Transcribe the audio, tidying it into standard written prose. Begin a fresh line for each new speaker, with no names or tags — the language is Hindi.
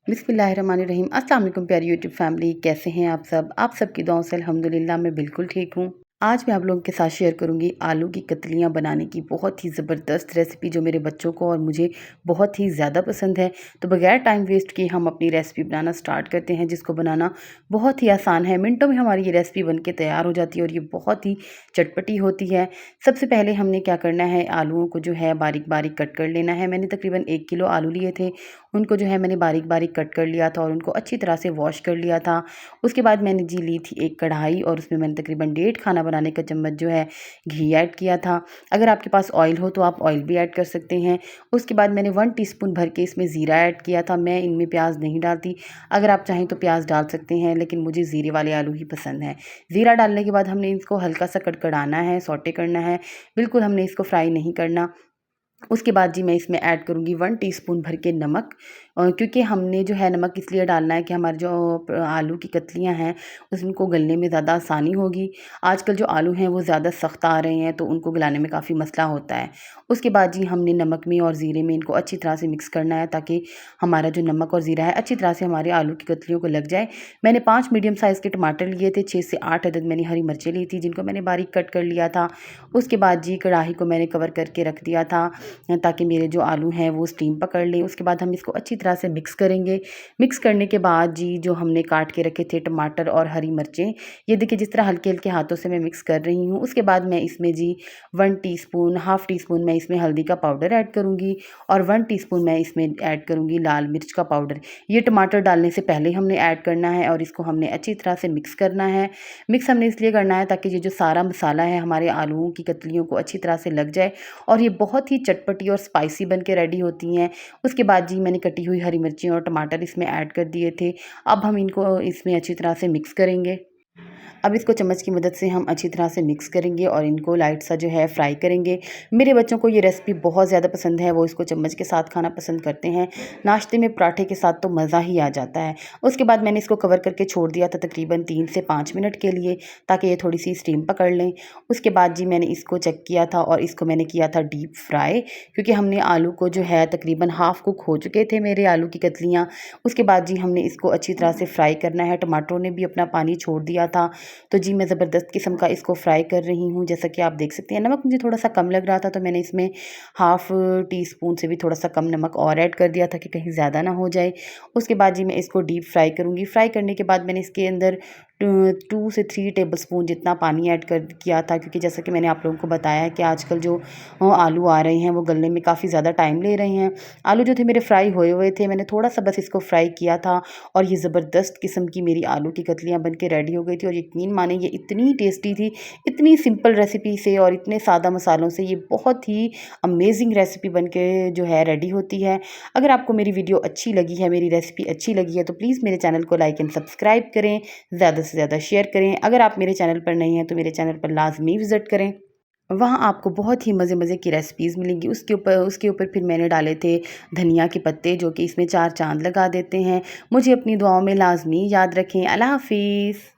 बिस्मिल्लाहिर्रहमानिर्रहीम। अस्सलाम वालेकुम प्यारी यूट्यूब फैमिली, कैसे हैं आप सब? आप सबकी दुआओं से अल्हम्दुलिल्लाह मैं बिल्कुल ठीक हूँ। आज मैं आप लोगों के साथ शेयर करूँगी आलू की कतलियाँ बनाने की बहुत ही ज़बरदस्त रेसिपी, जो मेरे बच्चों को और मुझे बहुत ही ज़्यादा पसंद है। तो बगैर टाइम वेस्ट किए हम अपनी रेसिपी बनाना स्टार्ट करते हैं, जिसको बनाना बहुत ही आसान है। मिनटों में हमारी ये रेसिपी बन के तैयार हो जाती है और ये बहुत ही चटपटी होती है। सबसे पहले हमने क्या करना है, आलूओं को जो है बारीक बारीक कट कर लेना है। मैंने तकरीबन 1 किलो आलू लिए थे, उनको जो है मैंने बारीक बारीक कट कर लिया था और उनको अच्छी तरह से वॉश कर लिया था। उसके बाद मैंने जी ली थी एक कढ़ाई और उसमें मैंने तकरीबन 1.5 खाना बनाने का चम्मच जो है घी ऐड किया था। अगर आपके पास ऑयल हो तो आप ऑयल भी ऐड कर सकते हैं। उसके बाद मैंने 1 टीस्पून भर के इसमें ज़ीरा ऐड किया था। मैं इनमें प्याज नहीं डालती, अगर आप चाहें तो प्याज डाल सकते हैं, लेकिन मुझे ज़ीरे वाले आलू ही पसंद है। ज़ीरा डालने के बाद हमने इसको हल्का सा कड़कड़ाना है, सौटे करना है, बिल्कुल हमने इसको फ्राई नहीं करना। उसके बाद जी मैं इसमें ऐड करूँगी 1 टीस्पून भर के नमक, क्योंकि हमने जो है नमक इसलिए डालना है कि हमारे जो आलू की कतलियाँ हैं उनको गलने में ज़्यादा आसानी होगी। आजकल जो आलू हैं वो ज़्यादा सख्त आ रहे हैं, तो उनको गलाने में काफ़ी मसला होता है। उसके बाद जी हमने नमक में और ज़ीरे में इनको अच्छी तरह से मिक्स करना है, ताकि हमारा जो नमक और ज़ीरा है अच्छी तरह से हमारे आलू की कतलियों को लग जाए। मैंने 5 मीडियम साइज़ के टमाटर लिए थे, 6 से 8 अदद मैंने हरी मिर्चें ली थी, जिनको मैंने बारीक कट कर लिया था। उसके बाद जी कढ़ाई को मैंने कवर करके रख दिया था, ताकि मेरे जो आलू हैं वो स्टीम पकड़ लें। उसके बाद हम इसको अच्छी तरह से मिक्स करेंगे। मिक्स करने के बाद जी जो हमने काट के रखे थे टमाटर और हरी मिर्चें, ये देखिए जिस तरह हल्के-हल्के हाथों से मैं मिक्स कर रही हूँ। उसके बाद मैं इसमें जी 1 टीस्पून, हाफ़ टीस्पून मैं इसमें हल्दी का पाउडर ऐड करूँगी और 1 टीस्पून मैं इसमें ऐड करूँगी लाल मिर्च का पाउडर। ये टमाटर डालने से पहले हमने ऐड करना है और इसको हमने अच्छी तरह से मिक्स करना है। मिक्स हमने इसलिए करना है ताकि ये जो सारा मसाला है हमारे आलूओं की कतलियों को अच्छी तरह से लग जाए और ये बहुत ही चटपटी और स्पाइसी बन के रेडी होती हैं। उसके बाद जी मैंने कटी हुई हरी मिर्ची और टमाटर इसमें ऐड कर दिए थे। अब हम इनको इसमें अच्छी तरह से मिक्स करेंगे। अब इसको चम्मच की मदद से हम अच्छी तरह से मिक्स करेंगे और इनको लाइट सा जो है फ्राई करेंगे। मेरे बच्चों को ये रेसिपी बहुत ज़्यादा पसंद है, वो इसको चम्मच के साथ खाना पसंद करते हैं। नाश्ते में पराठे के साथ तो मज़ा ही आ जाता है। उसके बाद मैंने इसको कवर करके छोड़ दिया था तकरीबन 3 से 5 मिनट के लिए, ताकि ये थोड़ी-सी स्टीम पकड़ लें। उसके बाद जी मैंने इसको चेक किया था और इसको मैंने किया था डीप फ्राई, क्योंकि हमने आलू को जो है तकरीबन हाफ़ कुक हो चुके थे मेरे आलू की कतलियाँ। उसके बाद जी हमने इसको अच्छी तरह से फ्राई करना है। टमाटरों ने भी अपना पानी छोड़ दिया था, तो जी मैं ज़बरदस्त किस्म का इसको फ्राई कर रही हूँ। जैसा कि आप देख सकते हैं, नमक मुझे थोड़ा-सा कम लग रहा था, तो मैंने इसमें हाफ़ टीस्पून से भी थोड़ा-सा कम नमक और ऐड कर दिया था कि कहीं ज़्यादा ना हो जाए। उसके बाद जी मैं इसको डीप फ्राई करूँगी। फ्राई करने के बाद मैंने इसके अंदर 2 से 3 टेबलस्पून जितना पानी ऐड कर किया था, क्योंकि जैसा कि मैंने आप लोगों को बताया है कि आजकल जो आलू आ रहे हैं वो गलने में काफ़ी ज़्यादा टाइम ले रहे हैं। आलू जो थे मेरे फ्राई हुए हुए थे, मैंने थोड़ा-सा बस इसको फ्राई किया था और ये ज़बरदस्त किस्म की मेरी आलू की कतलियाँ बन के रेडी हो गई थी। और यकीन माने ये इतनी टेस्टी थी, इतनी सिंपल रेसिपी से और इतने सादा मसालों से ये बहुत ही अमेजिंग रेसिपी बन के जो है रेडी होती है। अगर आपको मेरी वीडियो अच्छी लगी है, मेरी रेसिपी अच्छी लगी है, तो प्लीज़ मेरे चैनल को लाइक एंड सब्सक्राइब करें, ज़्यादा से ज़्यादा शेयर करें। अगर आप मेरे चैनल पर नए हैं तो मेरे चैनल पर लाज़मी विज़िट करें। वहाँ आपको बहुत ही मज़े-मज़े की रेसिपीज़ मिलेंगी। उसके ऊपर फिर मैंने डाले थे धनिया के पत्ते, जो कि इसमें 4 चाँद लगा देते हैं। मुझे अपनी दुआओं में लाज़मी याद रखें। अल्लाह हाफ़िज़।